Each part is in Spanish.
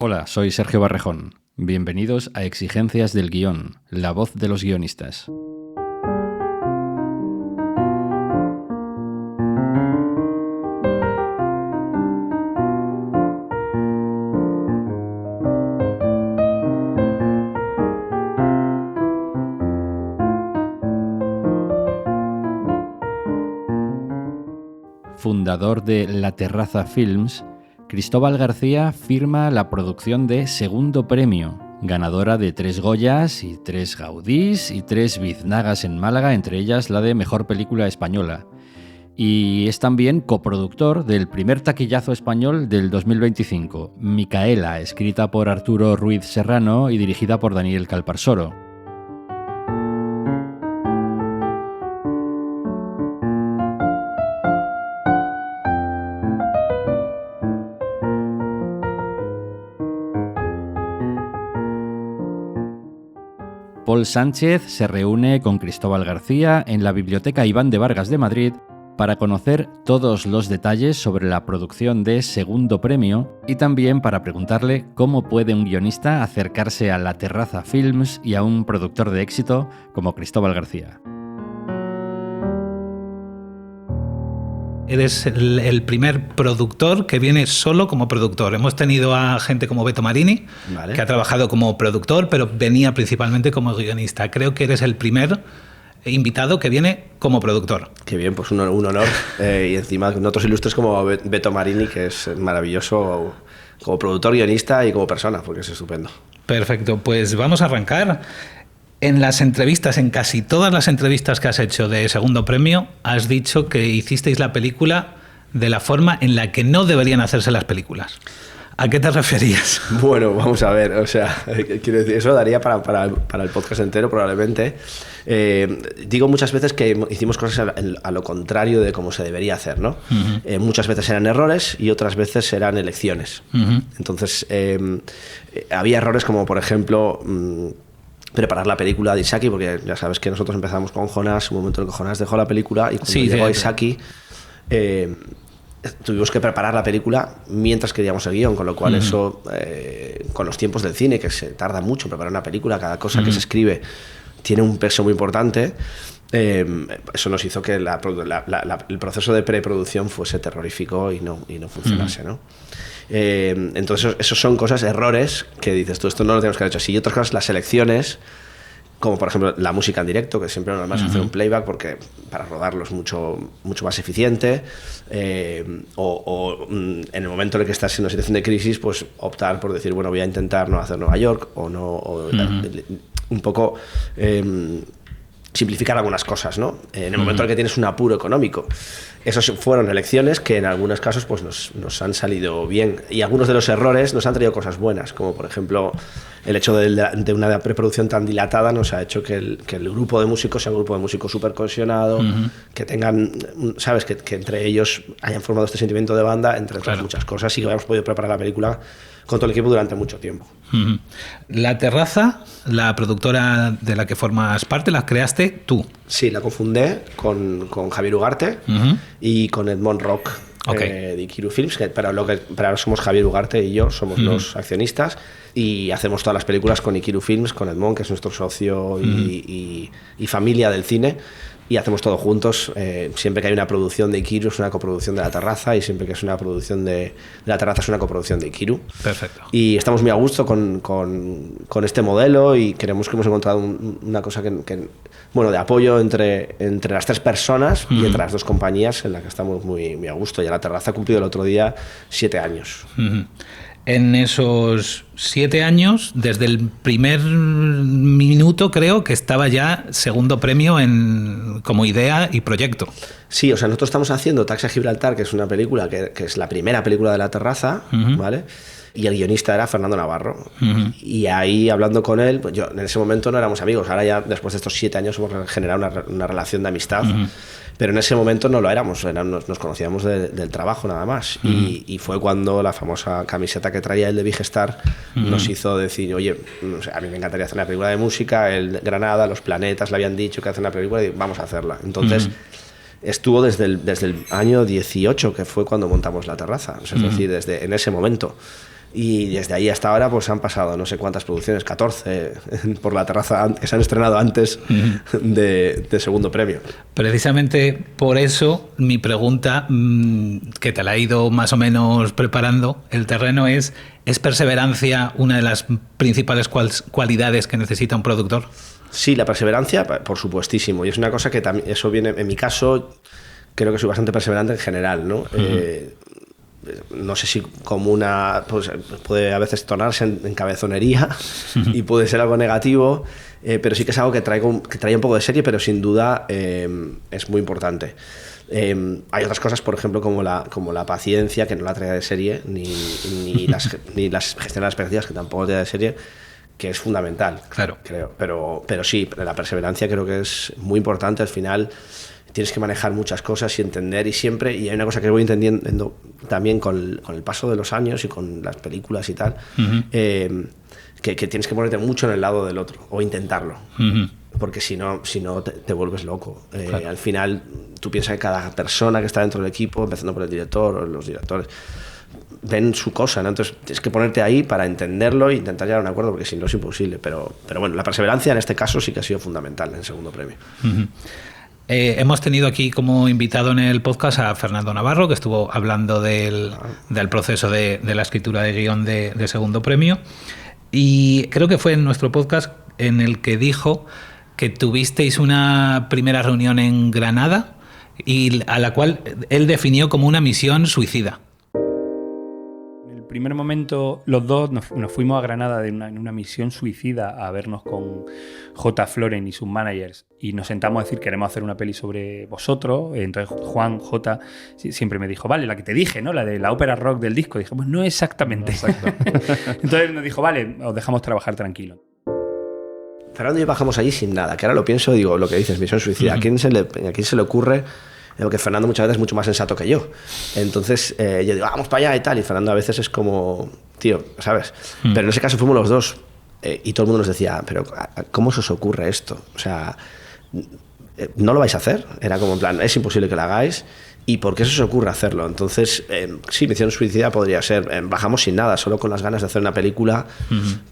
Hola, soy Sergio Barrejón. Bienvenidos a Exigencias del Guión, la voz de los guionistas. Fundador de La Terraza Films, Cristóbal García firma la producción de Segundo Premio, ganadora de 3 Goyas y 3 Gaudís y 3 Biznagas en Málaga, entre ellas la de Mejor Película Española. Y es también coproductor del primer taquillazo español del 2025, Micaela, escrita por Arturo Ruiz Serrano y dirigida por Daniel Calparsoro. Paul Sánchez se reúne con Cristóbal García en la Biblioteca Iván de Vargas de Madrid para conocer todos los detalles sobre la producción de Segundo Premio y también para preguntarle cómo puede un guionista acercarse a La Terraza Films y a un productor de éxito como Cristóbal García. Eres el primer productor que viene solo como productor. Hemos tenido a gente como Beto Marini, ¿vale?, que ha trabajado como productor, pero venía principalmente como guionista. Creo que eres el primer invitado que viene como productor. Qué bien, pues un honor. Y encima con otros ilustres como Beto Marini, que es maravilloso como productor, guionista y como persona, porque es estupendo. Perfecto, pues vamos a arrancar. En las entrevistas, en casi todas las entrevistas que has hecho de Segundo Premio, has dicho que hicisteis la película de la forma en la que no deberían hacerse las películas. ¿A qué te referías? Bueno, vamos a ver, o sea, quiero decir, eso daría para el podcast entero probablemente. Digo muchas veces que hicimos cosas a lo contrario de cómo se debería hacer, ¿no? Uh-huh. Muchas veces eran errores y otras veces eran elecciones. Uh-huh. Entonces, había errores como, por ejemplo, preparar la película de Isaki, porque ya sabes que nosotros empezamos con Jonás, un momento en el que Jonás dejó la película y cuando llegó Isaki tuvimos que preparar la película mientras queríamos el guión, con lo cual eso, con los tiempos del cine, que se tarda mucho en preparar una película, cada cosa que se escribe tiene un peso muy importante, eso nos hizo que el proceso de preproducción fuese terrorífico y no funcionase, ¿no? Entonces esos son cosas, errores que dices tú, esto no lo tenemos que haber hecho así. Y otras cosas, las elecciones, como por ejemplo la música en directo, que siempre normal es hacer un playback porque para rodarlo es mucho más eficiente, o en el momento en el que estás en una situación de crisis, pues optar por decir, bueno, voy a intentar no hacer Nueva York o no, un poco simplificar algunas cosas, ¿no? En el momento en el que tienes un apuro económico. Esas fueron elecciones que en algunos casos pues nos han salido bien, y algunos de los errores nos han traído cosas buenas, como por ejemplo el hecho de una preproducción tan dilatada nos ha hecho que el grupo de músicos sea un grupo de músicos súper cohesionado, que tengan, sabes, que entre ellos hayan formado este sentimiento de banda, entre otras muchas cosas, y que hayamos podido preparar la película con todo el equipo durante mucho tiempo. La Terraza, la productora de la que formas parte, la creaste tú. Sí, la confundé con Javier Ugarte y con Edmond Rock, de Ikiru Films, pero ahora somos Javier Ugarte y yo, somos los accionistas, y hacemos todas las películas con Ikiru Films, con Edmond, que es nuestro socio y familia del cine. Y hacemos todo juntos. Siempre que hay una producción de Ikiru es una coproducción de La Terraza, y siempre que es una producción de La Terraza es una coproducción de Ikiru. Perfecto. Y estamos muy a gusto con este modelo, y creemos que hemos encontrado una cosa de apoyo entre las 3 personas y entre las 2 compañías, en la que estamos muy, muy a gusto. Y La Terraza ha cumplido el otro día 7 años. En esos 7 años, desde el primer minuto, creo que estaba ya Segundo Premio como idea y proyecto. Sí, o sea, nosotros estamos haciendo Taxi a Gibraltar, que es una película que es la primera película de La Terraza, ¿vale? Y el guionista era Fernando Navarro. Y ahí, hablando con él, pues yo en ese momento no éramos amigos. Ahora ya, después de estos 7 años, hemos generado una relación de amistad. Pero en ese momento no lo éramos, nos conocíamos del trabajo nada más. Y fue cuando la famosa camiseta que traía el de Vigestar nos hizo decir, oye, a mí me encantaría hacer una película de música, el Granada, Los Planetas le habían dicho que hace una película y vamos a hacerla. Entonces estuvo desde el año 18, que fue cuando montamos La Terraza, o sea, es decir, desde en ese momento. Y desde ahí hasta ahora pues han pasado no sé cuántas producciones, 14 por la terraza que se han estrenado antes de segundo premio. Precisamente por eso mi pregunta, que te la he ido más o menos preparando, el terreno ¿es perseverancia una de las principales cualidades que necesita un productor? Sí, la perseverancia, por supuestísimo. Y es una cosa que también, eso viene, en mi caso, creo que soy bastante perseverante en general, ¿no? No sé si como una, pues puede a veces tornarse en cabezonería y puede ser algo negativo, pero sí que es algo que trae un poco de serie, pero sin duda es muy importante. Hay otras cosas, por ejemplo, como la paciencia, que no la trae de serie, ni las gestionar las expectativas, que tampoco trae de serie, que es fundamental, claro, creo. Pero sí, la perseverancia creo que es muy importante. Al final tienes que manejar muchas cosas y entender, y hay una cosa que voy entendiendo también con el paso de los años y con las películas y tal, que tienes que ponerte mucho en el lado del otro, o intentarlo, porque si no te vuelves loco. Claro. Al final tú piensas que cada persona que está dentro del equipo, empezando por el director o los directores, ven su cosa, ¿no? Entonces tienes que ponerte ahí para entenderlo e intentar llegar a un acuerdo, porque si no es imposible. Pero bueno, la perseverancia en este caso sí que ha sido fundamental en el segundo premio. Hemos tenido aquí como invitado en el podcast a Fernando Navarro, que estuvo hablando del proceso de la escritura de guión de segundo premio, y creo que fue en nuestro podcast en el que dijo que tuvisteis una primera reunión en Granada y a la cual él definió como una misión suicida. Primer momento, los dos nos fuimos a Granada en una misión suicida a vernos con J. Floren y sus managers, y nos sentamos a decir: queremos hacer una peli sobre vosotros. Entonces Juan J. siempre me dijo: vale, la que te dije, ¿no? La de la ópera rock del disco. Dije: pues no exactamente. No, entonces nos dijo: vale, os dejamos trabajar tranquilo. Fernando y yo bajamos allí sin nada, que ahora lo pienso, digo, lo que dices, misión suicida. ¿A quién se le ocurre? Porque Fernando muchas veces es mucho más sensato que yo. Entonces yo digo: vamos para allá y tal. Y Fernando a veces es como, tío, ¿sabes? Pero en ese caso fuimos los dos. Y todo el mundo nos decía: pero ¿cómo se os ocurre esto? O sea, ¿no lo vais a hacer? Era como en plan, es imposible que lo hagáis. ¿Y por qué se os ocurre hacerlo? Entonces, sí, misión suicida podría ser. Bajamos sin nada, solo con las ganas de hacer una película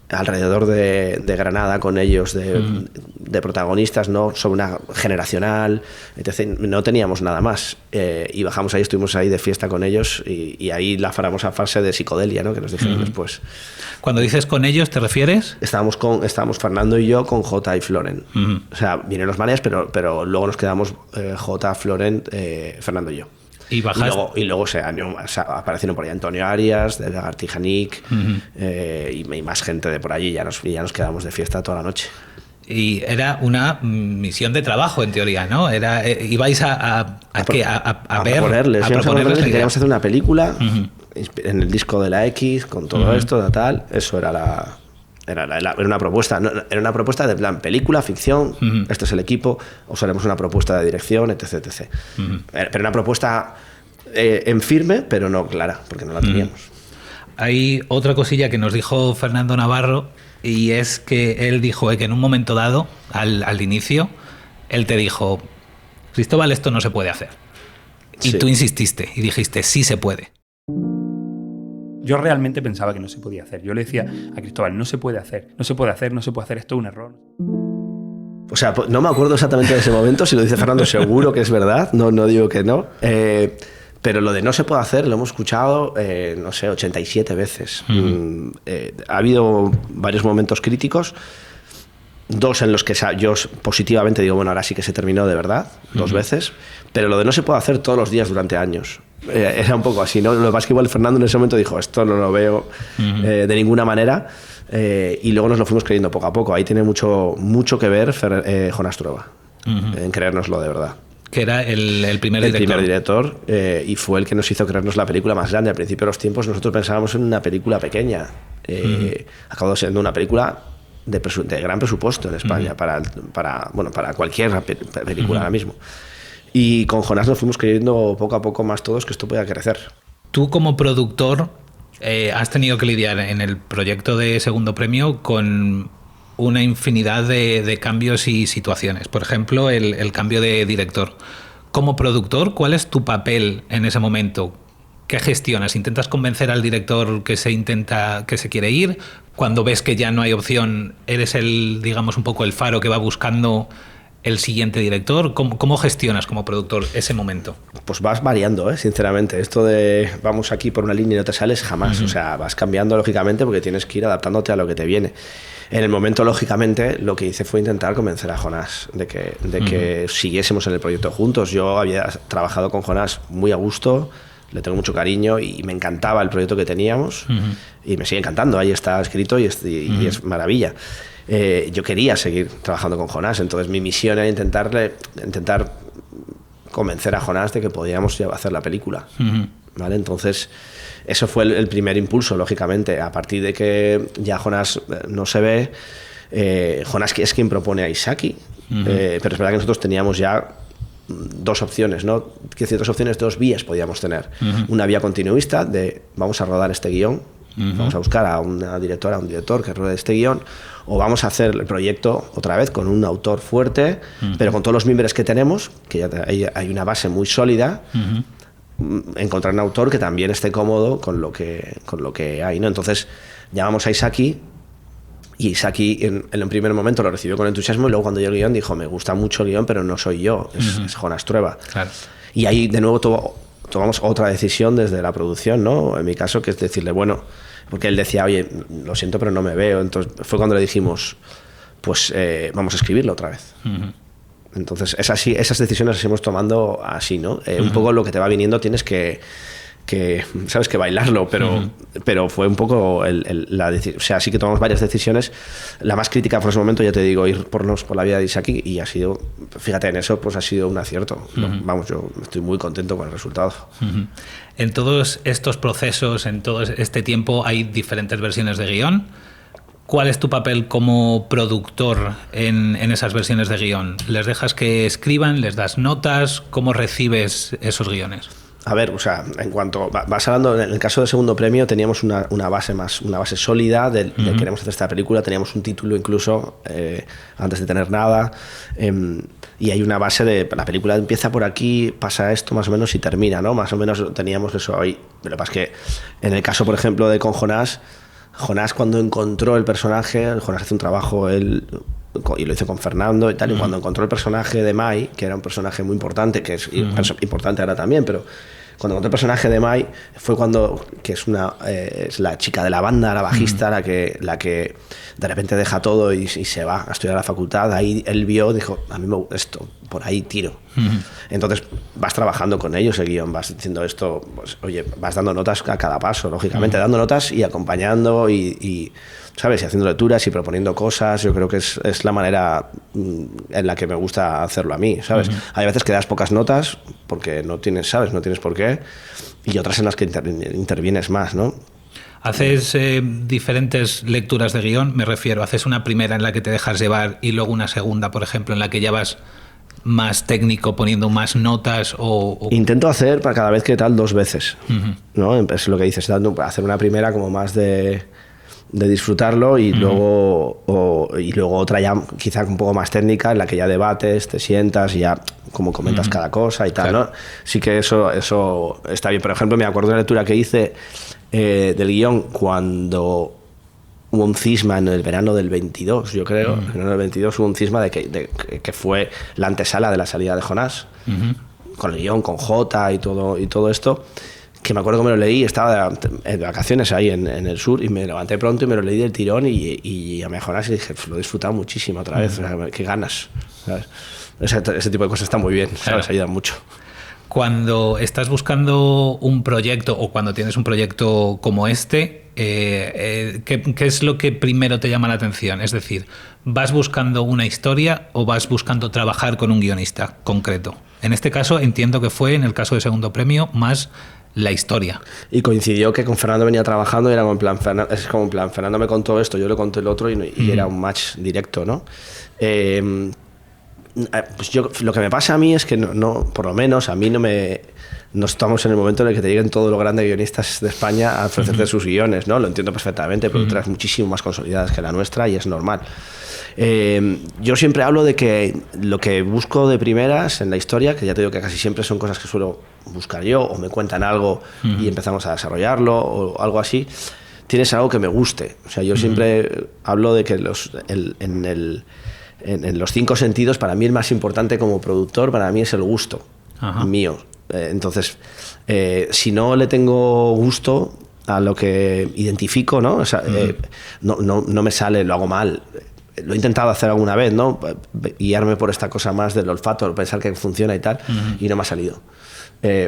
alrededor de Granada, con ellos de protagonistas, ¿no? Sobre una generacional, etc. No teníamos nada más. Y bajamos ahí, estuvimos ahí de fiesta con ellos, y ahí la famosa fase de psicodelia, ¿no? Que nos dijeron después. Cuando dices con ellos, ¿te refieres? Estábamos Fernando y yo con J. y Floren. O sea, vienen los managers, pero luego nos quedamos J., Floren, Fernando y yo. Y luego aparecieron por ahí Antonio Arias, de Gartijanik, y más gente de por allí. Ya nos quedamos de fiesta toda la noche. Y era una misión de trabajo, en teoría, ¿no? Ibais a proponerles que queríamos hacer una película en el disco de la X, con todo esto, tal. Eso era una propuesta. No, era una propuesta de plan película, ficción, este es el equipo, os haremos una propuesta de dirección, etc. Pero una propuesta en firme, pero no clara, porque no la teníamos. Hay otra cosilla que nos dijo Fernando Navarro, y es que él dijo que en un momento dado, al inicio, él te dijo: Cristóbal, esto no se puede hacer. Y tú insististe y dijiste: sí se puede. Yo realmente pensaba que no se podía hacer. Yo le decía a Cristóbal: no se puede hacer, esto es un error. O sea, no me acuerdo exactamente de ese momento. Si lo dice Fernando, seguro que es verdad, no digo que no. Pero lo de no se puede hacer lo hemos escuchado, 87 veces. Ha habido varios momentos críticos, dos en los que yo positivamente digo: bueno, ahora sí que se terminó de verdad, 2 veces. Pero lo de no se puede hacer todos los días durante años. Era un poco así, ¿no? Lo que pasa es que igual Fernando en ese momento dijo: esto no lo veo de ninguna manera. Y luego nos lo fuimos creyendo poco a poco. Ahí tiene mucho que ver Jonas Trueba, en creérnoslo de verdad. Que era el primer director. El primer director, y fue el que nos hizo creernos la película más grande. Al principio de los tiempos nosotros pensábamos en una película pequeña. Acabó siendo una película de gran presupuesto en España, para cualquier película ahora mismo. Y con Jonás nos fuimos creyendo poco a poco más todos que esto podía crecer. Tú, como productor, has tenido que lidiar en el proyecto de segundo premio con una infinidad de cambios y situaciones. Por ejemplo, el cambio de director. Como productor, ¿cuál es tu papel en ese momento? ¿qué gestionas? ¿Intentas convencer al director que se quiere ir? Cuando ves que ya no hay opción, ¿eres digamos, un poco el faro que va buscando el siguiente director? ¿Cómo gestionas como productor ese momento? Pues vas variando, sinceramente. Esto de vamos aquí por una línea y no te sales, jamás. O sea, vas cambiando lógicamente porque tienes que ir adaptándote a lo que te viene. En el momento, lógicamente, lo que hice fue intentar convencer a Jonás de que siguiésemos en el proyecto juntos. Yo había trabajado con Jonás muy a gusto, le tengo mucho cariño y me encantaba el proyecto que teníamos y me sigue encantando. Ahí está escrito y es maravilla. Yo quería seguir trabajando con Jonás, entonces mi misión era intentar convencer a Jonás de que podíamos hacer la película. ¿Vale? Entonces, eso fue el primer impulso, lógicamente. A partir de que ya Jonás no se ve, Jonás es quien propone a Isaki, pero es verdad que nosotros teníamos ya dos opciones, ¿no? ¿Qué decir, dos opciones, dos vías podíamos tener? Una vía continuista de vamos a rodar este guión, vamos a buscar a una directora, a un director que ruede este guión, o vamos a hacer el proyecto otra vez con un autor fuerte, pero con todos los mimbres que tenemos, que ya hay una base muy sólida, encontrar un autor que también esté cómodo con lo que hay, ¿no? Entonces llamamos a Isaki, y Isaki en el primer momento lo recibió con entusiasmo, y luego cuando llegó el guión dijo, me gusta mucho el guión, pero no soy yo, es Jonás Trueba. Claro. Y ahí de nuevo tomamos otra decisión desde la producción, ¿no? En mi caso, que es decirle, bueno, porque él decía, oye, lo siento, pero no me veo. Entonces fue cuando le dijimos, pues vamos a escribirlo otra vez. Entonces esas decisiones las hemos tomando así, ¿no? Un poco lo que te va viniendo tienes que sabes que bailarlo, pero fue un poco la decisión. O sea, sí que tomamos varias decisiones. La más crítica fue en ese momento, ya te digo, ir por la vida de Isaki, y ha sido, fíjate, en eso pues ha sido un acierto. Vamos, yo estoy muy contento con el resultado. En todos estos procesos, en todo este tiempo, hay diferentes versiones de guión. ¿Cuál es tu papel como productor en esas versiones de guión? ¿Les dejas que escriban? ¿Les das notas? ¿Cómo recibes esos guiones? A ver, o sea, en cuanto vas hablando, en el caso del segundo premio teníamos una base sólida de queremos hacer esta película, teníamos un título incluso antes de tener nada, y hay una base de la película empieza por aquí, pasa esto más o menos y termina, ¿no? Más o menos teníamos eso ahí. Pero lo que pasa es que en el caso, por ejemplo, de con Jonás cuando encontró el personaje, Jonás hace un trabajo él, y lo hizo con Fernando y tal, y cuando encontró el personaje de Mai, que era un personaje muy importante, que es importante ahora también, pero cuando encontró el personaje de Mai fue cuando, que es la chica de la banda, la bajista, la que de repente deja todo y se va a estudiar a la facultad. Ahí él vio, dijo, a mí esto, por ahí tiro. Entonces vas trabajando con ellos el guión, vas diciendo esto, pues, oye, vas dando notas a cada paso, lógicamente, dando notas y acompañando y ¿sabes? Y haciendo lecturas y proponiendo cosas. Yo creo que es la manera en la que me gusta hacerlo a mí, ¿sabes? Hay veces que das pocas notas porque no tienes, ¿sabes? No tienes por qué, y otras en las que intervienes más, ¿no? ¿Haces diferentes lecturas de guión? Me refiero, ¿haces una primera en la que te dejas llevar y luego una segunda, por ejemplo, en la que ya vas más técnico, poniendo más notas? Intento hacer para cada vez que tal 2 veces, ¿no? Es lo que dices, hacer una primera como más de disfrutarlo y luego otra ya quizá un poco más técnica en la que ya debates, te sientas y ya como comentas cada cosa y tal, claro. ¿No? Sí que eso está bien. Por ejemplo, me acuerdo de la lectura que hice del guión cuando hubo un cisma en el verano del 22, yo creo. En el verano del 22 hubo un cisma de que fue la antesala de la salida de Jonás, con el guión, con Jota y todo esto, que me acuerdo que me lo leí, estaba de vacaciones ahí en el sur, y me levanté pronto y me lo leí del tirón y a Jonás y dije, lo he disfrutado muchísimo otra vez, o sea, qué ganas, ¿sabes? Ese tipo de cosas está muy bien, ¿sabes? Claro. Ayudan mucho. Cuando estás buscando un proyecto o cuando tienes un proyecto como este, ¿qué es lo que primero te llama la atención? Es decir, ¿vas buscando una historia o vas buscando trabajar con un guionista concreto? En este caso entiendo que fue, en el caso de Segundo Premio, más la historia. Y coincidió que con Fernando venía trabajando y era como en plan, Fernando me contó esto, yo le conté el otro y era un match directo, ¿no? Pues lo que me pasa a mí es que por lo menos a mí no estamos en el momento en el que te lleguen todos los grandes guionistas de España a ofrecerte sus guiones, ¿no? Lo entiendo perfectamente, productoras muchísimo más consolidadas que la nuestra y es normal. Yo siempre hablo de que lo que busco de primeras en la historia, que ya te digo que casi siempre son cosas que suelo buscar yo, o me cuentan algo y empezamos a desarrollarlo, o algo así, tienes algo que me guste. O sea, yo siempre hablo de que en los 5 sentidos, para mí el más importante como productor, para mí es el gusto mío. Entonces, si no le tengo gusto a lo que identifico, ¿no? O sea, no me sale, lo hago mal. Lo he intentado hacer alguna vez, ¿no? Guiarme por esta cosa más del olfato, pensar que funciona y tal, y no me ha salido.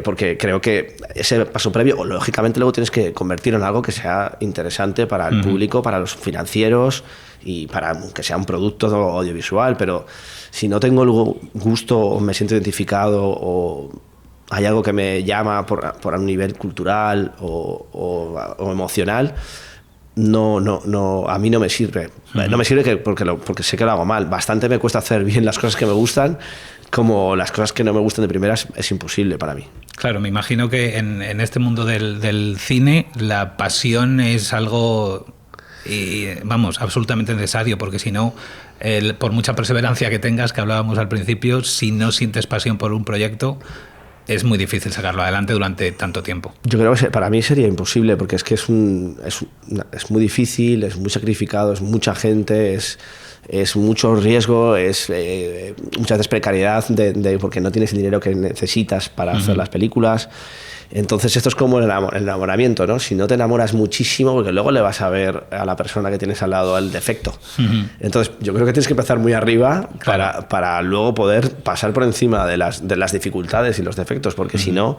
Porque creo que ese paso previo, lógicamente luego tienes que convertirlo en algo que sea interesante para el público, para los financieros y para que sea un producto audiovisual, pero si no tengo el gusto o me siento identificado o hay algo que me llama por un nivel cultural o emocional, a mí no me sirve. No me sirve porque sé que lo hago mal. Bastante me cuesta hacer bien las cosas que me gustan, como las cosas que no me gustan de primeras es imposible para mí. Claro, me imagino que en este mundo del cine la pasión es algo, absolutamente necesario, porque si no, por mucha perseverancia que tengas, que hablábamos al principio, si no sientes pasión por un proyecto, es muy difícil sacarlo adelante durante tanto tiempo. Yo creo que para mí sería imposible, porque es que es muy difícil, es muy sacrificado, es mucha gente, es mucho riesgo, es muchas veces precariedad porque no tienes el dinero que necesitas para hacer las películas. Entonces esto es como el enamoramiento, ¿no? Si no te enamoras muchísimo, porque luego le vas a ver a la persona que tienes al lado el defecto. Entonces yo creo que tienes que empezar muy arriba para luego poder pasar por encima de las dificultades y los defectos, porque si no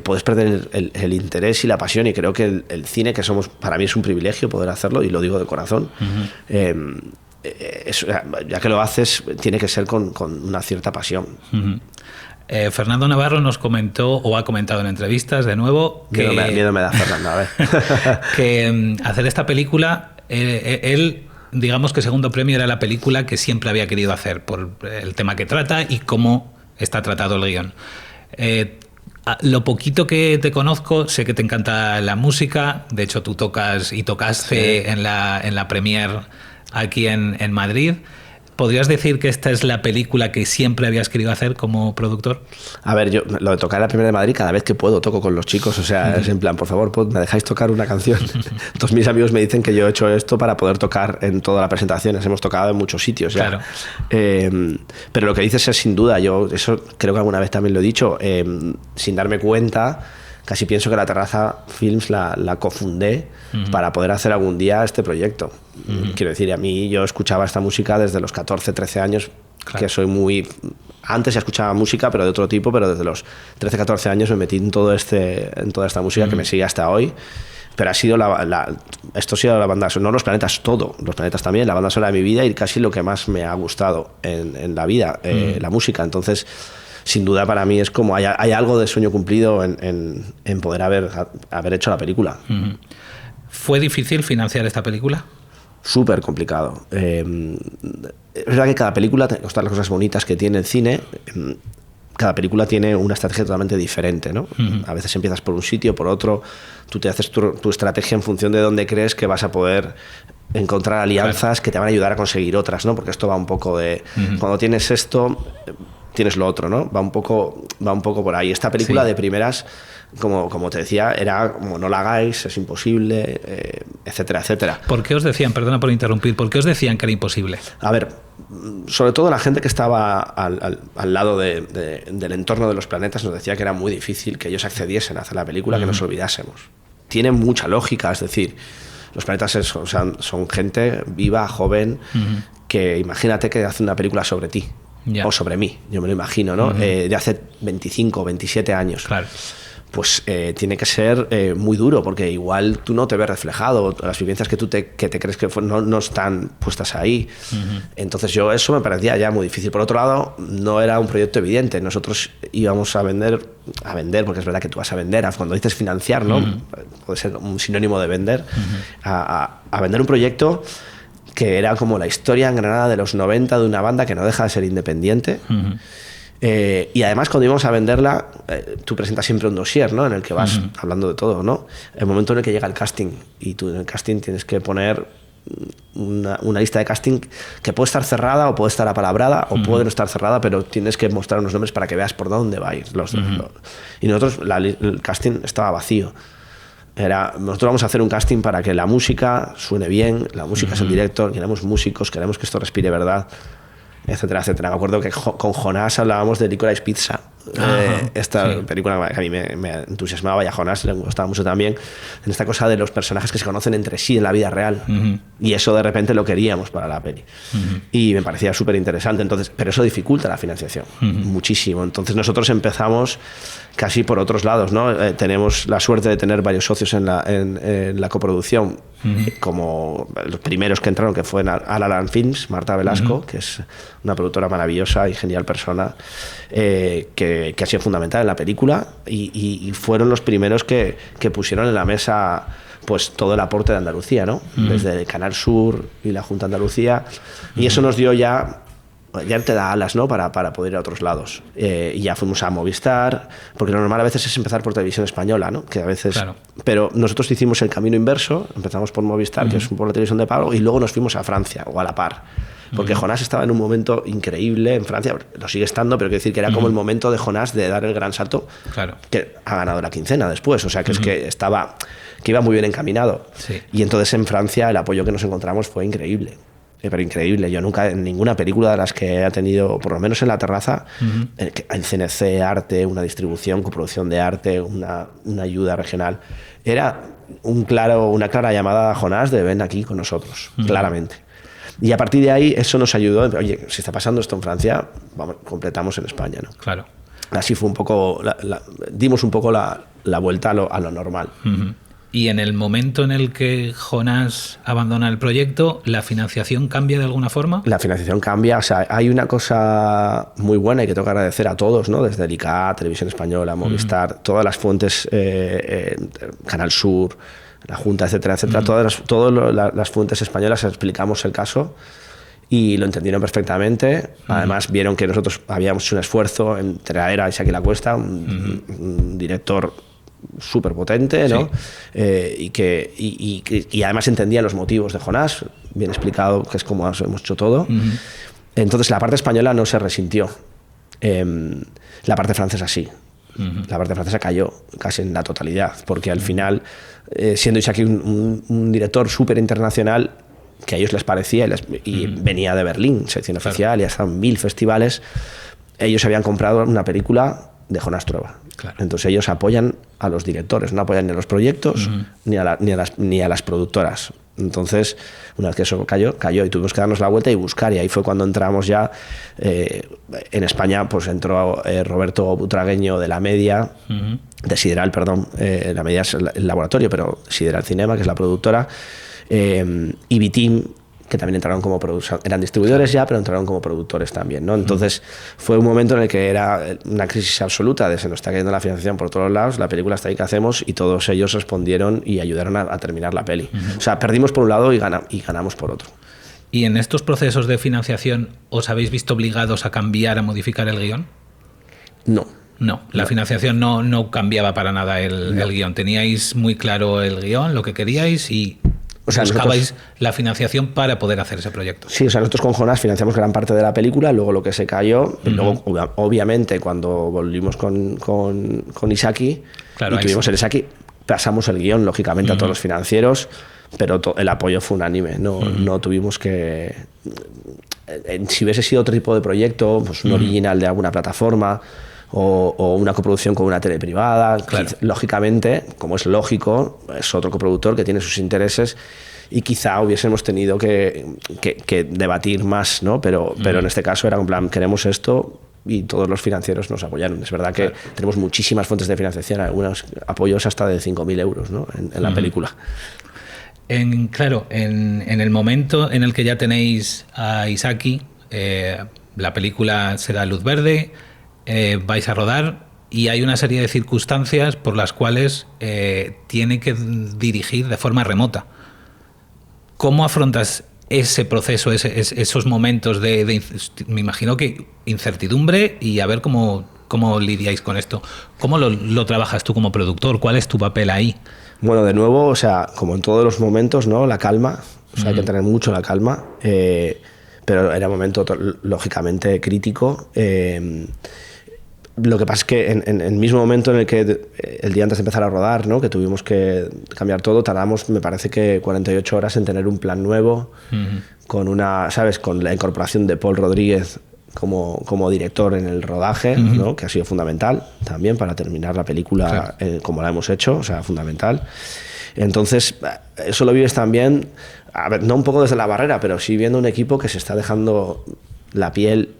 puedes perder el interés y la pasión, y creo que el cine, que somos, para mí es un privilegio poder hacerlo, y lo digo de corazón. Ya que lo haces, tiene que ser con una cierta pasión. Fernando Navarro nos comentó, o ha comentado en entrevistas de nuevo, que miedo me da Fernando, a ver. que hacer esta película, él, digamos que Segundo Premio era la película que siempre había querido hacer por el tema que trata y cómo está tratado el guión. Lo poquito que te conozco, sé que te encanta la música. De hecho, tú tocas y tocaste en la premier aquí en Madrid. ¿Podrías decir que esta es la película que siempre habías querido hacer como productor? A ver, yo lo de tocar la Premier de Madrid, cada vez que puedo toco con los chicos, o sea, es en plan, por favor, ¿me dejáis tocar una canción? Todos mis amigos me dicen que yo he hecho esto para poder tocar en todas las presentaciones, hemos tocado en muchos sitios ya. Claro. Pero lo que dices es sin duda, yo eso creo que alguna vez también lo he dicho, sin darme cuenta, casi pienso que la Terraza Films la cofundé para poder hacer algún día este proyecto. Quiero decir, a mí yo escuchaba esta música desde los 14, 13 años, claro. Que soy muy... Antes ya escuchaba música, pero de otro tipo, pero desde los 13, 14 años me metí en toda esta música que me sigue hasta hoy. Pero ha sido esto ha sido la banda sonora, no los planetas, todo, los planetas también, la banda sonora de mi vida y casi lo que más me ha gustado en la vida, la música. Entonces, sin duda para mí es como hay algo de sueño cumplido en poder haber hecho la película. ¿Fue difícil financiar esta película? Súper complicado. Es verdad que cada película, todas las cosas bonitas que tiene el cine, cada película tiene una estrategia totalmente diferente, ¿no? A veces empiezas por un sitio, por otro, tú te haces tu estrategia en función de dónde crees que vas a poder encontrar alianzas, claro, que te van a ayudar a conseguir otras, ¿no? Porque esto va un poco de... Cuando tienes esto, tienes lo otro, ¿no? Va un poco por ahí. Esta película, sí, de primeras, como te decía, era como no la hagáis, es imposible, etcétera, etcétera. ¿Por qué os decían, perdona por interrumpir, por qué os decían que era imposible? A ver, sobre todo la gente que estaba al lado del entorno de los planetas nos decía que era muy difícil que ellos accediesen a hacer la película, que nos olvidásemos. Tiene mucha lógica, es decir, los planetas son gente viva, joven, que imagínate que hace una película sobre ti. O sobre mí, yo me lo imagino, ¿no? De hace 25, 27 años. Claro. Pues tiene que ser muy duro, porque igual tú no te ves reflejado, las vivencias que tú te crees que no están puestas ahí. Entonces eso me parecía ya muy difícil. Por otro lado, no era un proyecto evidente. Nosotros íbamos a vender, porque es verdad que tú vas a vender, cuando dices financiar, ¿no? Puede ser un sinónimo de vender, a vender un proyecto que era como la historia en Granada de los 90 de una banda que no deja de ser independiente. Y además cuando íbamos a venderla, tú presentas siempre un dossier, ¿no? En el que vas hablando de todo, ¿no? El momento en el que llega el casting, y tú en el casting tienes que poner una lista de casting que puede estar cerrada o puede estar apalabrada o puede no estar cerrada, pero tienes que mostrar unos nombres para que veas por dónde va a ir. Y nosotros, el casting estaba vacío. Nosotros vamos a hacer un casting para que la música suene bien, la música es el director, queremos músicos, queremos que esto respire verdad, etcétera, etcétera. Me acuerdo que con Jonás hablábamos de Licorice Pizza, esta película que a mí me entusiasmaba, y a Jonás le gustaba mucho también, en esta cosa de los personajes que se conocen entre sí en la vida real, y eso de repente lo queríamos para la peli, y me parecía súper interesante. Entonces, pero eso dificulta la financiación muchísimo. Entonces nosotros empezamos casi por otros lados, ¿no? Tenemos la suerte de tener varios socios en la coproducción, como los primeros que entraron, que fue en Alalan Films, Marta Velasco, que es una productora maravillosa y genial persona, que ha sido fundamental en la película, y fueron los primeros que pusieron en la mesa pues todo el aporte de Andalucía, ¿no? Desde el Canal Sur y la Junta de Andalucía, y eso nos dio ya te da alas, ¿no? para poder ir a otros lados. Y ya fuimos a Movistar, porque lo normal a veces es empezar por televisión española, ¿no? Que a veces, claro. Pero nosotros hicimos el camino inverso, empezamos por Movistar, que es por la televisión de pago, y luego nos fuimos a Francia, o a la par. Porque Jonás estaba en un momento increíble en Francia, lo sigue estando, pero quiero decir que era como el momento de Jonás de dar el gran salto, que ha ganado la quincena después, o sea que es que iba muy bien encaminado. Sí. Y entonces en Francia el apoyo que nos encontramos fue increíble. Pero increíble. Yo nunca, en ninguna película de las que he tenido, por lo menos en La Terraza, en CNC, arte, una distribución, coproducción de arte, una ayuda regional, era una clara llamada a Jonás de ven aquí con nosotros, claramente. Y a partir de ahí eso nos ayudó. Oye, si está pasando esto en Francia, vamos, completamos en España, ¿no? Claro. Así fue un poco, dimos un poco la vuelta a lo normal. Y en el momento en el que Jonás abandona el proyecto, ¿la financiación cambia de alguna forma? La financiación cambia. O sea, hay una cosa muy buena y que tengo que agradecer a todos, ¿no? Desde el ICA, Televisión Española, Movistar, todas las fuentes, Canal Sur, la Junta, etcétera, etcétera. Todas las fuentes españolas explicamos el caso y lo entendieron perfectamente. Además, vieron que nosotros habíamos hecho un esfuerzo en traer a Isaki Lacuesta, un director súper potente, ¿no? Sí. Y además entendía los motivos de Jonás, bien explicado, que es como hemos hecho todo. Entonces la parte española no se resintió. La parte francesa sí. La parte francesa cayó casi en la totalidad, porque al final, siendo Isaki un director súper internacional, que a ellos les parecía, y venía de Berlín, sección oficial, y ha estado en 1000 festivales, ellos habían comprado una película de Jonás Trueba. Claro. Entonces ellos apoyan a los directores, no apoyan ni a los proyectos ni a las productoras. Entonces, una vez que eso cayó y tuvimos que darnos la vuelta y buscar, y ahí fue cuando entramos ya en España. Pues entró Roberto Butragueño de La Media, de Sideral, perdón, La Media es el laboratorio, pero Sideral Cinema, que es la productora, y Bitim, que también entraron como productores, eran distribuidores ya, pero entraron como productores también, ¿no? Entonces fue un momento en el que era una crisis absoluta, de se nos está cayendo la financiación por todos lados, la película está ahí, ¿qué hacemos? Y todos ellos respondieron y ayudaron a terminar la peli. O sea, perdimos por un lado y ganamos por otro. ¿Y en estos procesos de financiación os habéis visto obligados a cambiar, a modificar el guión? No. No, la financiación no cambiaba para nada el guión. Teníais muy claro el guión, lo que queríais, y buscabais la financiación para poder hacer ese proyecto. Sí, o sea, nosotros con Jonás financiamos gran parte de la película, luego lo que se cayó, luego obviamente cuando volvimos con Isaki, claro, y tuvimos el Isaki, pasamos el guión lógicamente a todos los financieros, pero el apoyo fue unánime, no tuvimos que... Si hubiese sido otro tipo de proyecto, pues un original de alguna plataforma, o una coproducción con una tele privada, claro. Lógicamente, como es lógico, es otro coproductor que tiene sus intereses y quizá hubiésemos tenido que debatir más, ¿no? Pero en este caso era en plan, queremos esto, y todos los financieros nos apoyaron. Es verdad que tenemos muchísimas fuentes de financiación, algunos apoyos hasta de 5.000 euros, ¿no? en la película. En el momento en el que ya tenéis a Isaki, la película se da luz verde, vais a rodar, y hay una serie de circunstancias por las cuales tiene que dirigir de forma remota. ¿Cómo afrontas ese proceso, esos momentos me imagino que incertidumbre y a ver cómo lidiáis con esto? ¿Cómo lo trabajas tú como productor? ¿Cuál es tu papel ahí? Bueno, de nuevo, o sea, como en todos los momentos, ¿no? La calma, o sea, hay que tener mucho la calma, pero era un momento lógicamente crítico. Lo que pasa es que en el mismo momento en el que el día antes de empezar a rodar, ¿no? Que tuvimos que cambiar todo, tardamos, me parece que 48 horas en tener un plan nuevo, con una, ¿sabes? Con la incorporación de Paul Rodríguez como director en el rodaje, ¿no? Que ha sido fundamental también para terminar la película, claro, como la hemos hecho, o sea, fundamental. Entonces, eso lo vives también, a ver, no un poco desde la barrera, pero sí viendo un equipo que se está dejando la piel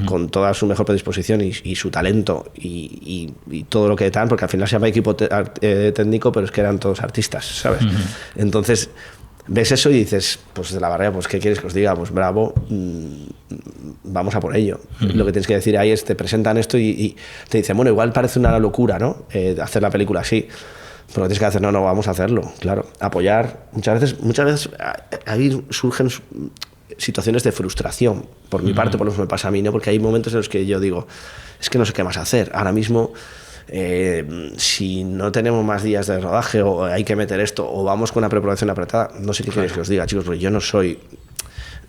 con toda su mejor predisposición y su talento y todo lo que dan, porque al final se llama equipo técnico, pero es que eran todos artistas, ¿sabes? Entonces ves eso y dices, pues de la barrera, pues ¿qué quieres que os diga? Pues bravo, vamos a por ello. Lo que tienes que decir ahí es, te presentan esto y te dicen, bueno, igual parece una locura, ¿no? Hacer la película así, pero lo tienes que hacer, no, vamos a hacerlo, claro, apoyar. Muchas veces ahí surgen situaciones de frustración, por mi parte, por lo que me pasa a mí, ¿no? Porque hay momentos en los que yo digo, es que no sé qué más hacer. Ahora mismo, si no tenemos más días de rodaje o hay que meter esto, o vamos con una preproducción apretada, no sé qué queréis que os diga, chicos, porque yo no soy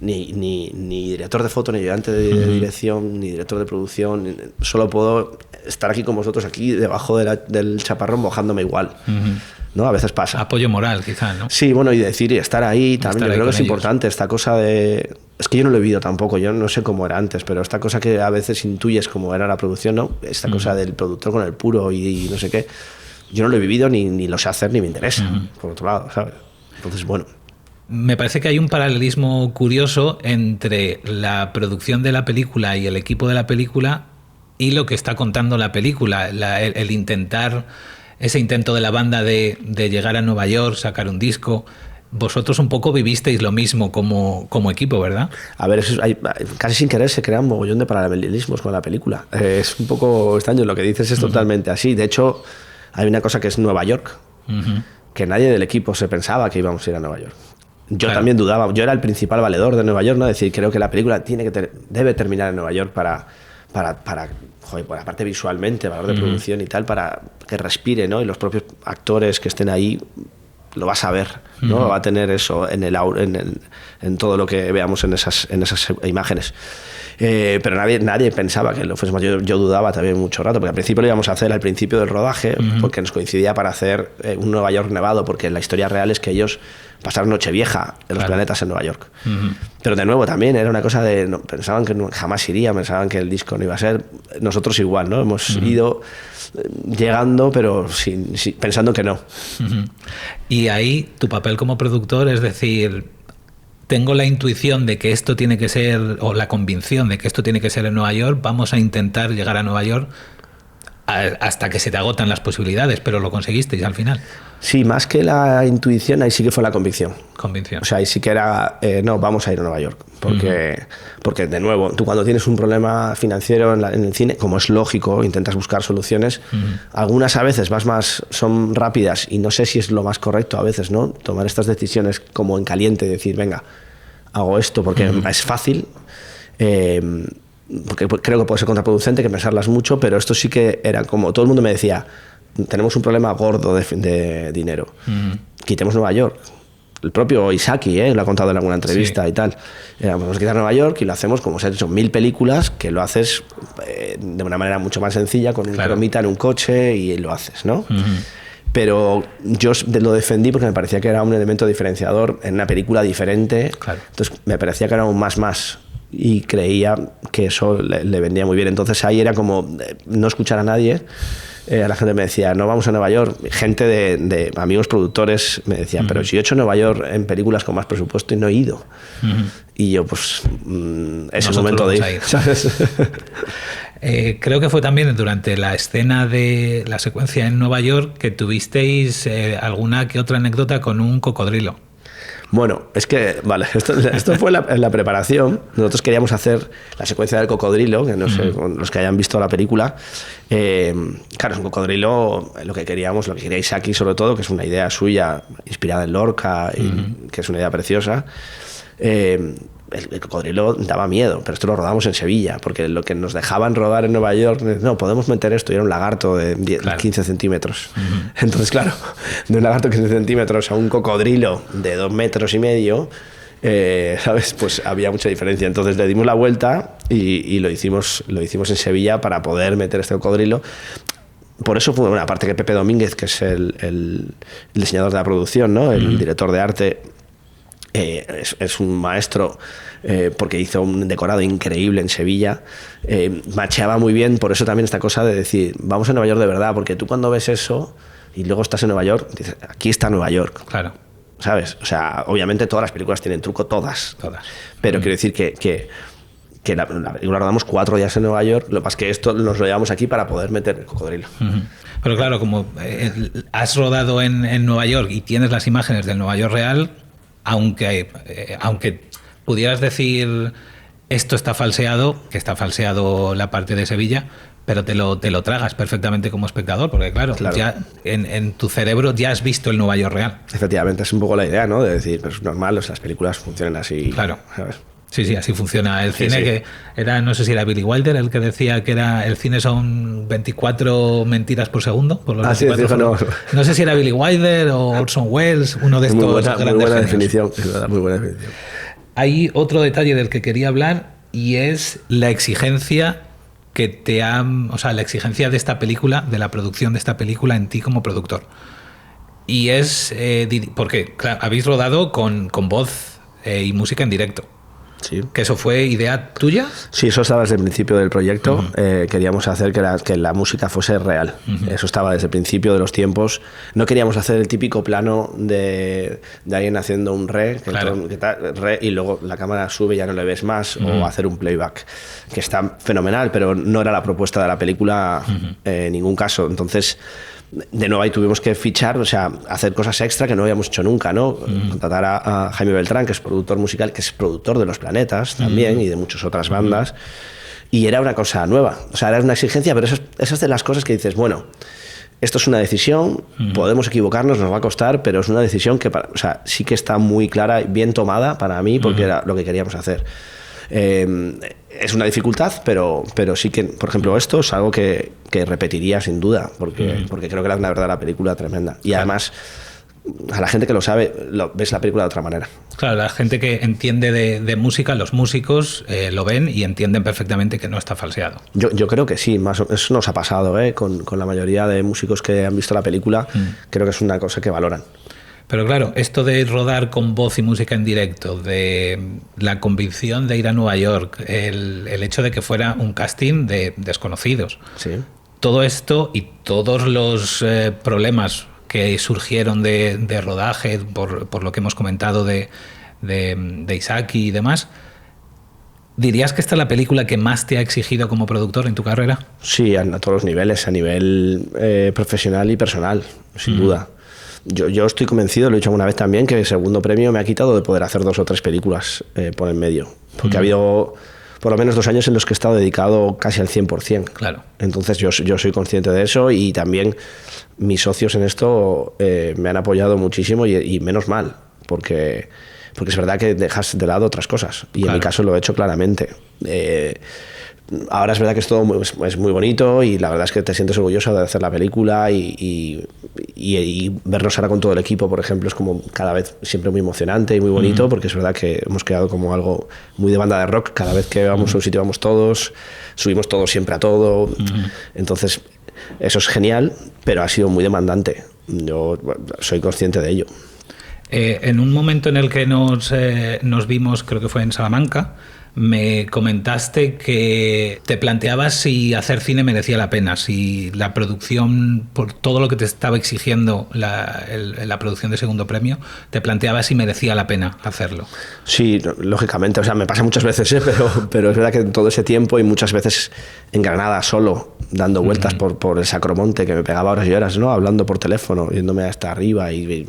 ni director de foto, ni ayudante de dirección, ni director de producción, solo puedo estar aquí con vosotros, aquí debajo del chaparrón, mojándome igual. ¿No? A veces pasa. Apoyo moral, quizás, ¿no? Sí, bueno, y decir y estar ahí también. Yo creo que es importante esta cosa de... Es que yo no lo he vivido tampoco, yo no sé cómo era antes, pero esta cosa que a veces intuyes como era la producción, ¿no? Esta cosa del productor con el puro y no sé qué. Yo no lo he vivido ni lo sé hacer ni me interesa, por otro lado, ¿sabes? Entonces, bueno. Me parece que hay un paralelismo curioso entre la producción de la película y el equipo de la película y lo que está contando la película, el intentar... Ese intento de la banda de llegar a Nueva York, sacar un disco. Vosotros un poco vivisteis lo mismo como equipo, ¿verdad? A ver, casi sin querer se crea un mogollón de paralelismos con la película. Es un poco extraño, lo que dices es totalmente así. De hecho, hay una cosa que es Nueva York, que nadie del equipo se pensaba que íbamos a ir a Nueva York. Yo también dudaba, yo era el principal valedor de Nueva York, ¿no? Es decir, creo que la película debe terminar en Nueva York para joder, por aparte visualmente, valor de producción y tal, para que respire, ¿no? Y los propios actores que estén ahí lo vas a ver, ¿no? Va a tener eso en todo lo que veamos en esas imágenes. Pero nadie pensaba que lo fuésemos. Yo dudaba también mucho rato, porque al principio lo íbamos a hacer al principio del rodaje, porque nos coincidía para hacer un Nueva York nevado, porque la historia real es que ellos pasaron Nochevieja en los planetas en Nueva York. Pero de nuevo también era una cosa de... pensaban que jamás iría, pensaban que el disco no iba a ser. Nosotros igual, ¿no? Hemos ido llegando, pero pensando que no. Y ahí tu papel como productor, es decir... Tengo la intuición de que esto tiene que ser, o la convicción de que esto tiene que ser en Nueva York, vamos a intentar llegar a Nueva York hasta que se te agotan las posibilidades, pero lo conseguisteis al final. Sí, más que la intuición, ahí sí que fue la convicción. Convicción. O sea, ahí sí que era, no, vamos a ir a Nueva York. Porque de nuevo, tú cuando tienes un problema financiero en el cine, como es lógico, intentas buscar soluciones. Algunas a veces son rápidas y no sé si es lo más correcto a veces, ¿no? Tomar estas decisiones como en caliente y decir, venga, hago esto porque es fácil. Porque creo que puede ser contraproducente que pensarlas mucho, pero esto sí que era como, todo el mundo me decía, tenemos un problema gordo de dinero, quitemos Nueva York. El propio Isaki lo ha contado en alguna entrevista y tal. Vamos a quitar Nueva York y lo hacemos como se han hecho 1000 películas, que lo haces de una manera mucho más sencilla, con un cromita en un coche y lo haces, ¿no? Pero yo lo defendí porque me parecía que era un elemento diferenciador en una película diferente. Entonces me parecía que era un más. Y creía que eso le vendía muy bien. Entonces ahí era como no escuchar a nadie. La gente me decía, no vamos a Nueva York. Gente de amigos productores me decían, pero si yo he hecho Nueva York en películas con más presupuesto y no he ido. Y yo, pues, es el momento de ir. ¿Sabes? Creo que fue también durante la escena de la secuencia en Nueva York que tuvisteis alguna que otra anécdota con un cocodrilo. Bueno, es que, vale, esto fue en la preparación. Nosotros queríamos hacer la secuencia del cocodrilo, que no sé, los que hayan visto la película. Claro, es un cocodrilo, lo que quería Isaki sobre todo, que es una idea suya inspirada en Lorca, y que es una idea preciosa. el cocodrilo daba miedo, pero esto lo rodamos en Sevilla, porque lo que nos dejaban rodar en Nueva York, no, podemos meter esto, y era un lagarto de 15 centímetros. Entonces, claro, de un lagarto de 15 centímetros a un cocodrilo de 2,5 metros, ¿sabes? Pues había mucha diferencia. Entonces le dimos la vuelta y lo hicimos en Sevilla para poder meter este cocodrilo. Por eso fue una parte que Pepe Domínguez, que es el diseñador de la producción, ¿no? El director de arte, es un maestro, porque hizo un decorado increíble en Sevilla, macheaba muy bien. Por eso también esta cosa de decir, vamos a Nueva York de verdad, porque tú cuando ves eso y luego estás en Nueva York, dices, aquí está Nueva York. Claro. ¿Sabes? O sea, obviamente todas las películas tienen truco, todas. Pero quiero decir que la película rodamos 4 días en Nueva York, lo que pasa es que esto nos lo llevamos aquí para poder meter el cocodrilo. Pero claro, como has rodado en Nueva York y tienes las imágenes del Nueva York real, aunque pudieras decir esto está falseado, que está falseado la parte de Sevilla, pero te lo tragas perfectamente como espectador, porque claro. Ya en tu cerebro ya has visto el Nueva York real. Efectivamente, es un poco la idea, ¿no? De decir, pues es normal, las películas funcionan así. Claro. ¿Sabes? Sí, así funciona el cine, sí. Que era, no sé si era Billy Wilder el que decía que el cine son 24 mentiras por segundo. Por los 24 no sé si era Billy Wilder o Orson Welles, uno de estos grandes muy buena genios. definición, es verdad, muy buena definición. Hay otro detalle del que quería hablar y es la exigencia la exigencia de esta película, de la producción de esta película en ti como productor. Y es porque claro, habéis rodado con voz y música en directo. Sí. ¿Que eso fue idea tuya? Sí, eso estaba desde el principio del proyecto. Queríamos hacer que la música fuese real. Eso estaba desde el principio de los tiempos. No queríamos hacer el típico plano de alguien haciendo un re, re, y luego la cámara sube y ya no le ves más, o hacer un playback, que está fenomenal, pero no era la propuesta de la película en ningún caso. Entonces, de nuevo ahí tuvimos que fichar, o sea, hacer cosas extra que no habíamos hecho nunca, ¿no? Contratar a Jaime Beltrán, que es productor musical, que es productor de Los Planetas también, y de muchas otras bandas, y era una cosa nueva, o sea, era una exigencia, pero esas de las cosas que dices, bueno, esto es una decisión, podemos equivocarnos, nos va a costar, pero es una decisión que, o sea, sí que está muy clara, bien tomada para mí, porque era lo que queríamos hacer. Es una dificultad, pero sí que, por ejemplo, esto es algo que repetiría sin duda, porque creo que es la verdad la película tremenda. Y además, a la gente que lo sabe, ves la película de otra manera. Claro, la gente que entiende de música, los músicos lo ven y entienden perfectamente que no está falseado. Yo creo que sí, eso nos ha pasado con la mayoría de músicos que han visto la película. Creo que es una cosa que valoran. Pero claro, esto de rodar con voz y música en directo, de la convicción de ir a Nueva York, el hecho de que fuera un casting de desconocidos, sí. Todo esto y todos los problemas que surgieron de rodaje, por lo que hemos comentado de Isaki y demás, ¿dirías que esta es la película que más te ha exigido como productor en tu carrera? Sí, a todos los niveles, a nivel profesional y personal, sin duda. Yo estoy convencido, lo he dicho alguna vez también, que el segundo premio me ha quitado de poder hacer 2 o 3 películas por en medio. Porque ha habido por lo menos 2 años en los que he estado dedicado casi al 100%. Claro. Entonces yo soy consciente de eso, y también mis socios en esto me han apoyado muchísimo, y menos mal, porque es verdad que dejas de lado otras cosas. Y claro, en mi caso lo he hecho claramente. Ahora es verdad que es todo es muy bonito, y la verdad es que te sientes orgulloso de hacer la película, y vernos ahora con todo el equipo, por ejemplo, es como cada vez siempre muy emocionante y muy bonito, porque es verdad que hemos quedado como algo muy de banda de rock. Cada vez que vamos a un sitio vamos todos, subimos todos siempre a todo. Entonces eso es genial, pero ha sido muy demandante. Yo soy consciente de ello. En un momento en el que nos vimos, creo que fue en Salamanca, me comentaste que te planteabas si hacer cine merecía la pena, si la producción, por todo lo que te estaba exigiendo la producción de segundo premio, te planteabas si merecía la pena hacerlo. Sí, lógicamente, o sea, me pasa muchas veces, pero es verdad que todo ese tiempo, y muchas veces en Granada solo, dando vueltas por el Sacromonte, que me pegaba horas y horas, ¿no? Hablando por teléfono, yéndome hasta arriba y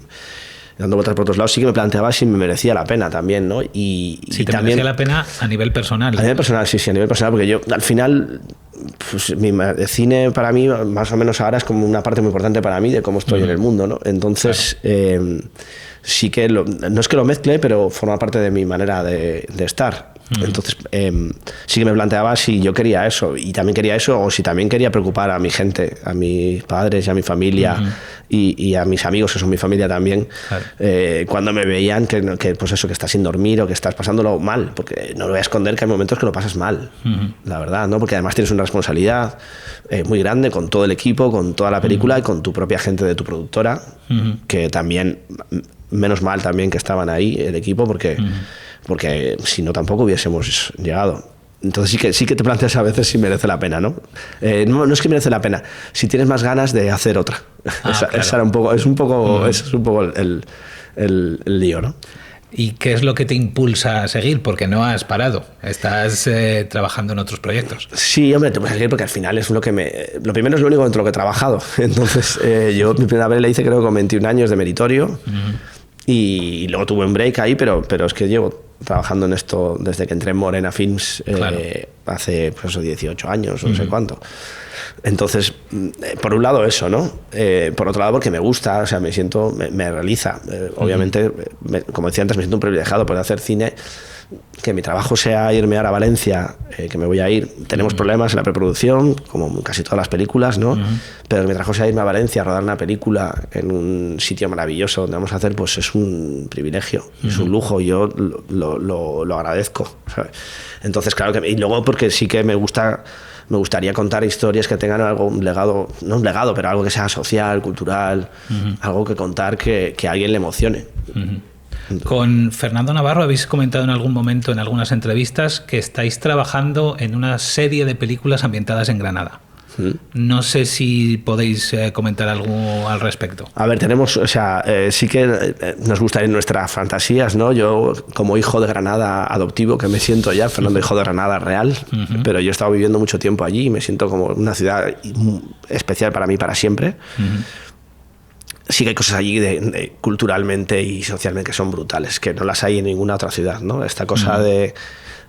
dando vueltas por otros lados, sí que me planteaba si me merecía la pena también, ¿no? Si te merecía la pena a nivel personal. A nivel personal, sí, a nivel personal, porque yo al final Pues el cine para mí, más o menos ahora, es como una parte muy importante para mí de cómo estoy en el mundo, ¿no? Entonces, sí que no es que lo mezcle, pero forma parte de mi manera de estar. Entonces, sí que me planteaba si yo quería eso, y también quería eso, o si también quería preocupar a mi gente, a mis padres y a mi familia, y a mis amigos, que son mi familia también, cuando me veían que, pues eso, que estás sin dormir o que estás pasándolo mal, porque no lo voy a esconder que hay momentos que lo pasas mal, la verdad, ¿no? Porque además tienes una responsabilidad muy grande con todo el equipo, con toda la película y con tu propia gente de tu productora, que también, menos mal también que estaban ahí, el equipo, porque si no tampoco hubiésemos llegado. Entonces sí que te planteas a veces si merece la pena, ¿no? No es que merece la pena, si tienes más ganas de hacer otra. Esa era un poco el lío, ¿no? ¿Y qué es lo que te impulsa a seguir? Porque no has parado, estás trabajando en otros proyectos. Sí, hombre, te puedes seguir porque al final es lo primero es lo único dentro de lo que he trabajado. Entonces, yo mi primera vez la hice creo con 21 años de meritorio. Y luego tuve un break ahí, pero es que llevo trabajando en esto desde que entré en Morena Films hace pues, 18 años, no sé cuánto. Entonces, por un lado eso, ¿no? Por otro lado porque me gusta, o sea, me realiza. Obviamente, como decía antes, me siento un privilegiado por hacer cine. Que mi trabajo sea irme ahora a Valencia, que me voy a ir. Tenemos problemas en la preproducción, como casi todas las películas, ¿no? Pero mi trabajo sea irme a Valencia a rodar una película en un sitio maravilloso donde vamos a hacer, pues es un privilegio, es un lujo, y yo lo agradezco, ¿sabes? Entonces, claro que... Y luego porque sí que me gustaría contar historias que tengan un legado, no un legado, pero algo que sea social, cultural, algo que contar que a alguien le emocione. Con Fernando Navarro habéis comentado en algún momento, en algunas entrevistas, que estáis trabajando en una serie de películas ambientadas en Granada. No sé si podéis comentar algo al respecto. A ver, sí que nos gusta en nuestras fantasías, ¿no? Yo, como hijo de Granada adoptivo, que me siento ya, Fernando, hijo de Granada real, pero yo he estado viviendo mucho tiempo allí y me siento como una ciudad especial para mí para siempre. Sí que hay cosas allí culturalmente y socialmente que son brutales, que no las hay en ninguna otra ciudad, ¿no? Esta cosa de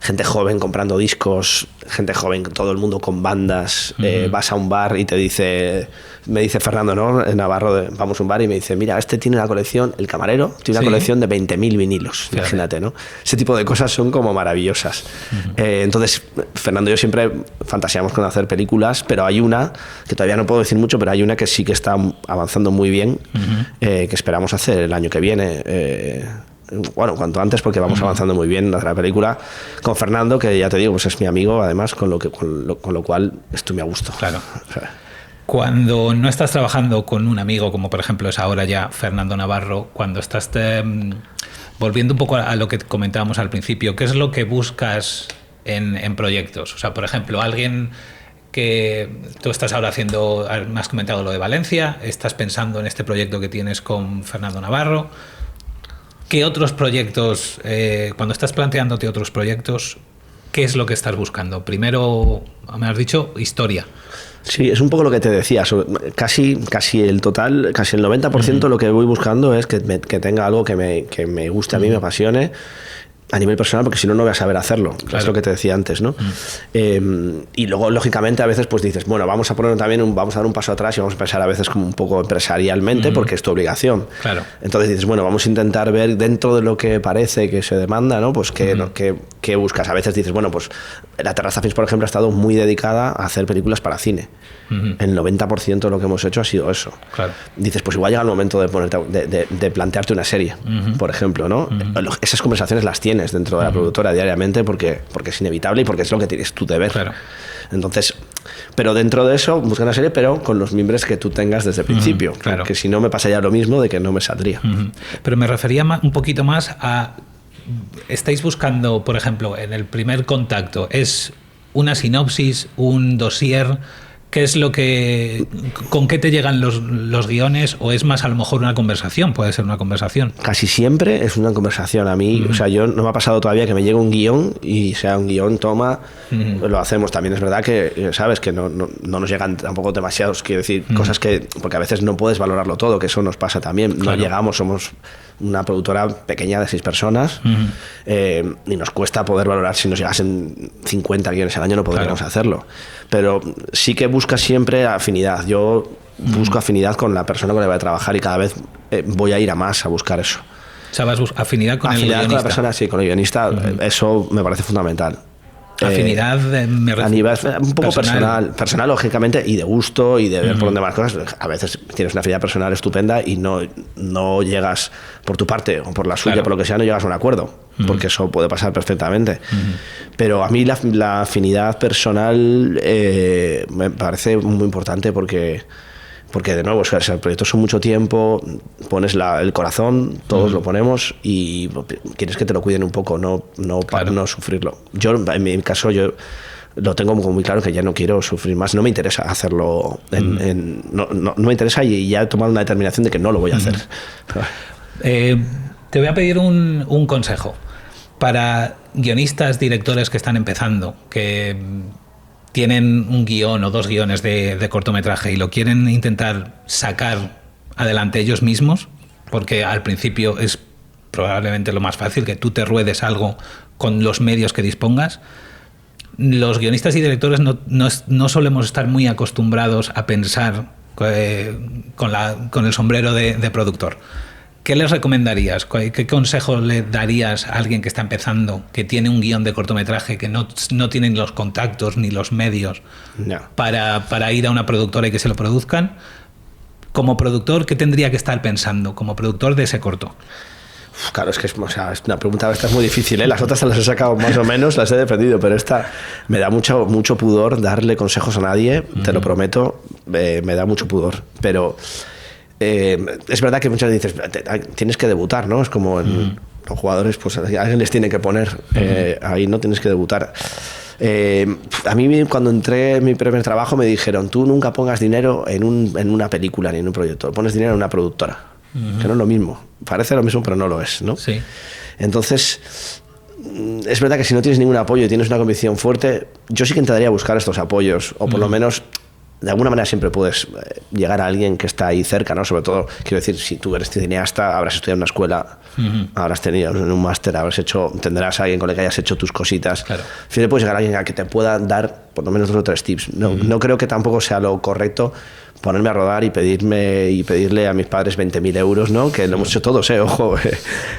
gente joven comprando discos, gente joven, todo el mundo con bandas, vas a un bar y me dice Fernando, ¿no? En Navarro, vamos a un bar y me dice, mira, este tiene una colección, el camarero tiene una colección de 20.000 vinilos, imagínate, ¿no? Ese tipo de cosas son como maravillosas. Entonces, Fernando y yo siempre fantaseamos con hacer películas, pero hay una, que todavía no puedo decir mucho, pero hay una que sí que está avanzando muy bien, que esperamos hacer el año que viene, bueno, cuanto antes, porque vamos avanzando muy bien en la película con Fernando, que ya te digo, pues es mi amigo, además, con lo cual estoy muy a gusto. Claro. Cuando no estás trabajando con un amigo, como por ejemplo es ahora ya Fernando Navarro, cuando estás volviendo un poco a lo que comentábamos al principio, ¿qué es lo que buscas en proyectos? O sea, por ejemplo, alguien que tú estás ahora haciendo, me has comentado lo de Valencia, estás pensando en este proyecto que tienes con Fernando Navarro. ¿Qué otros proyectos, cuando estás planteándote otros proyectos, qué es lo que estás buscando? Primero, me has dicho, historia. Sí, es un poco lo que te decía. Casi el total, casi el 90% lo que voy buscando es que tenga algo que me guste a mí, me apasione, a nivel personal, porque si no, no voy a saber hacerlo. Claro. Es lo que te decía antes, ¿no? Y luego, lógicamente, a veces pues dices, bueno, vamos a dar un paso atrás y vamos a pensar a veces como un poco empresarialmente, porque es tu obligación. Claro. Entonces dices, bueno, vamos a intentar ver dentro de lo que parece que se demanda, ¿no? Pues qué buscas. A veces dices, bueno, pues la Terraza Films, por ejemplo, ha estado muy dedicada a hacer películas para cine. El 90% de lo que hemos hecho ha sido eso. Claro. Dices, pues igual llega el momento de plantearte una serie, por ejemplo, ¿no? Esas conversaciones las tienes dentro de la productora diariamente porque es inevitable y porque es lo que tienes tu deber. Claro. Entonces, pero dentro de eso, busca una serie, pero con los mimbres que tú tengas desde el principio. Claro. Porque si no, me pasaría lo mismo de que no me saldría. Pero me refería un poquito más a... ¿Estáis buscando, por ejemplo, en el primer contacto, es una sinopsis, un dossier? ¿Qué es lo que... ¿Con qué te llegan los guiones? ¿O es más a lo mejor una conversación? Puede ser una conversación. Casi siempre es una conversación. A mí, o sea, yo no me ha pasado todavía que me llegue un guión y sea un guión, toma, lo hacemos. También es verdad que, sabes, que no nos llegan tampoco demasiados, quiero decir, cosas que... Porque a veces no puedes valorarlo todo, que eso nos pasa también. Claro. No llegamos, somos una productora pequeña de 6 personas, y nos cuesta poder valorar. Si nos llegasen 50 guiones al año no podríamos hacerlo. Pero sí que busca siempre afinidad. Yo busco afinidad con la persona con la que voy a trabajar y cada vez voy a ir a más a buscar eso. O sea, afinidad con el guionista. Con la persona, sí, con el guionista, eso me parece fundamental. Afinidad a nivel un poco personal, lógicamente, y de gusto y de ver por dónde van las cosas. A veces tienes una afinidad personal estupenda y no llegas por tu parte o por la suya, por lo que sea, no llegas a un acuerdo, porque eso puede pasar perfectamente. Pero a mí la afinidad personal me parece muy importante porque de nuevo, o sea, el proyecto son mucho tiempo, pones el corazón, todos lo ponemos y quieres que te lo cuiden un poco, para no sufrirlo. Yo, en mi caso, yo lo tengo muy claro que ya no quiero sufrir más, no me interesa hacerlo, no me interesa y ya he tomado una determinación de que no lo voy a hacer. Te voy a pedir un consejo para guionistas, directores que están empezando, que tienen un guión o 2 guiones de cortometraje y lo quieren intentar sacar adelante ellos mismos, porque al principio es probablemente lo más fácil, que tú te ruedes algo con los medios que dispongas. Los guionistas y directores no solemos estar muy acostumbrados a pensar con el sombrero de productor. ¿Qué les recomendarías? ¿Qué consejo le darías a alguien que está empezando, que tiene un guión de cortometraje, que no tienen los contactos ni los medios para ir a una productora y que se lo produzcan? Como productor, ¿qué tendría que estar pensando como productor de ese corto? Claro, es que es una pregunta, esta es muy difícil, ¿eh? Las otras las he sacado más o menos, las he defendido, pero esta me da mucho pudor darle consejos a nadie, te lo prometo, me da mucho pudor, pero... es verdad que muchas veces dices, tienes que debutar, ¿no? Es como los jugadores, pues alguien les tiene que poner, ahí no tienes que debutar. A mí cuando entré en mi primer trabajo me dijeron, tú nunca pongas dinero en una película ni en un proyecto, pones dinero en una productora, que no es lo mismo, parece lo mismo pero no lo es, ¿no? Sí. Entonces... es verdad que si no tienes ningún apoyo y tienes una convicción fuerte, yo sí que intentaría buscar estos apoyos, o por lo menos... de alguna manera siempre puedes llegar a alguien que está ahí cerca, ¿no? Sobre todo, quiero decir, si tú eres cineasta, habrás estudiado en una escuela, habrás tenido un máster, tendrás a alguien con el que hayas hecho tus cositas. Claro. Siempre puedes llegar a alguien a que te pueda dar por lo menos 2 o 3 tips. No creo que tampoco sea lo correcto ponerme a rodar y pedirle a mis padres 20.000 euros, ¿no? Que lo hemos hecho todos, ojo.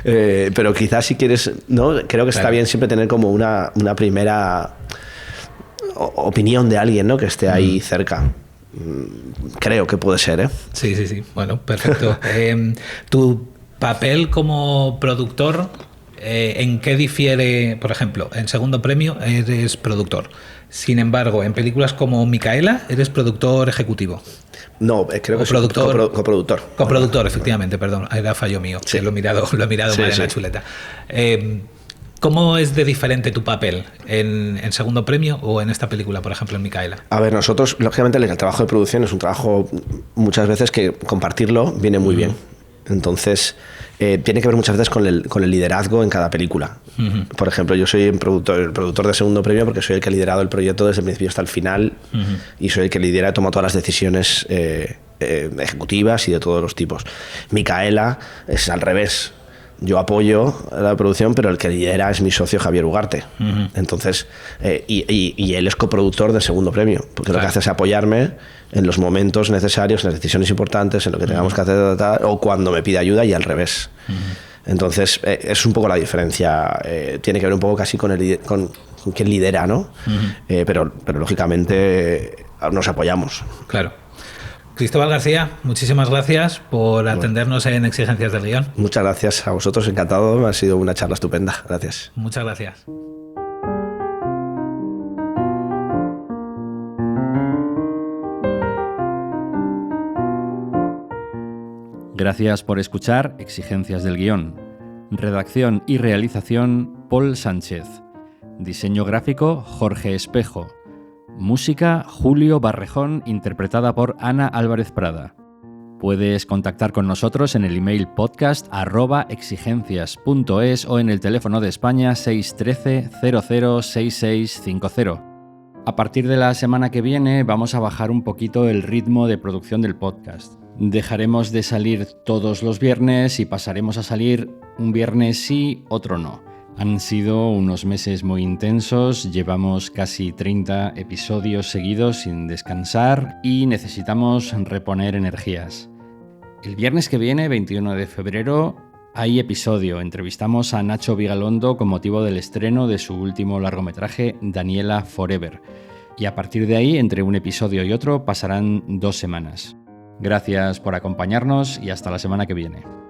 Pero quizás si quieres, ¿no? Creo que está bien siempre tener como una primera... opinión de alguien, ¿no? Que esté ahí cerca. Creo que puede ser, ¿eh? Sí. Bueno, perfecto. Tu papel como productor, ¿en qué difiere? Por ejemplo, en Segundo Premio eres productor. Sin embargo, en películas como Micaela eres productor ejecutivo. No, creo que soy coproductor. Coproductor, efectivamente, perdón. Era fallo mío. Sí. Que lo he mirado mal en la chuleta. ¿Cómo es de diferente tu papel en Segundo Premio o en esta película, por ejemplo, en Micaela? A ver, nosotros, lógicamente, el trabajo de producción es un trabajo muchas veces que compartirlo viene muy bien. Entonces, tiene que ver muchas veces con el liderazgo en cada película. Por ejemplo, yo soy el productor de Segundo Premio porque soy el que ha liderado el proyecto desde el principio hasta el final y soy el que lidera y toma todas las decisiones ejecutivas y de todos los tipos. Micaela es al revés. Yo apoyo la producción, pero el que lidera es mi socio Javier Ugarte. Entonces, y él es coproductor del Segundo Premio, porque lo que hace es apoyarme en los momentos necesarios, en las decisiones importantes, en lo que tengamos que hacer, o cuando me pide ayuda y al revés. Entonces, es un poco la diferencia. Tiene que ver un poco casi con quien lidera, ¿no? Pero lógicamente nos apoyamos. Claro. Cristóbal García, muchísimas gracias por atendernos en Exigencias del Guión. Muchas gracias a vosotros, encantado, ha sido una charla estupenda. Gracias. Muchas gracias. Gracias por escuchar Exigencias del Guión. Redacción y realización, Paul Sánchez. Diseño gráfico, Jorge Espejo. Música, Julio Barrejón, interpretada por Ana Álvarez Prada. Puedes contactar con nosotros en el email podcast@exigencias.es o en el teléfono de España 613 006650. A partir de la semana que viene vamos a bajar un poquito el ritmo de producción del podcast. Dejaremos de salir todos los viernes y pasaremos a salir un viernes sí, otro no. Han sido unos meses muy intensos, llevamos casi 30 episodios seguidos sin descansar y necesitamos reponer energías. El viernes que viene, 21 de febrero, hay episodio. Entrevistamos a Nacho Vigalondo con motivo del estreno de su último largometraje, Daniela Forever. Y a partir de ahí, entre un episodio y otro, pasarán 2 semanas. Gracias por acompañarnos y hasta la semana que viene.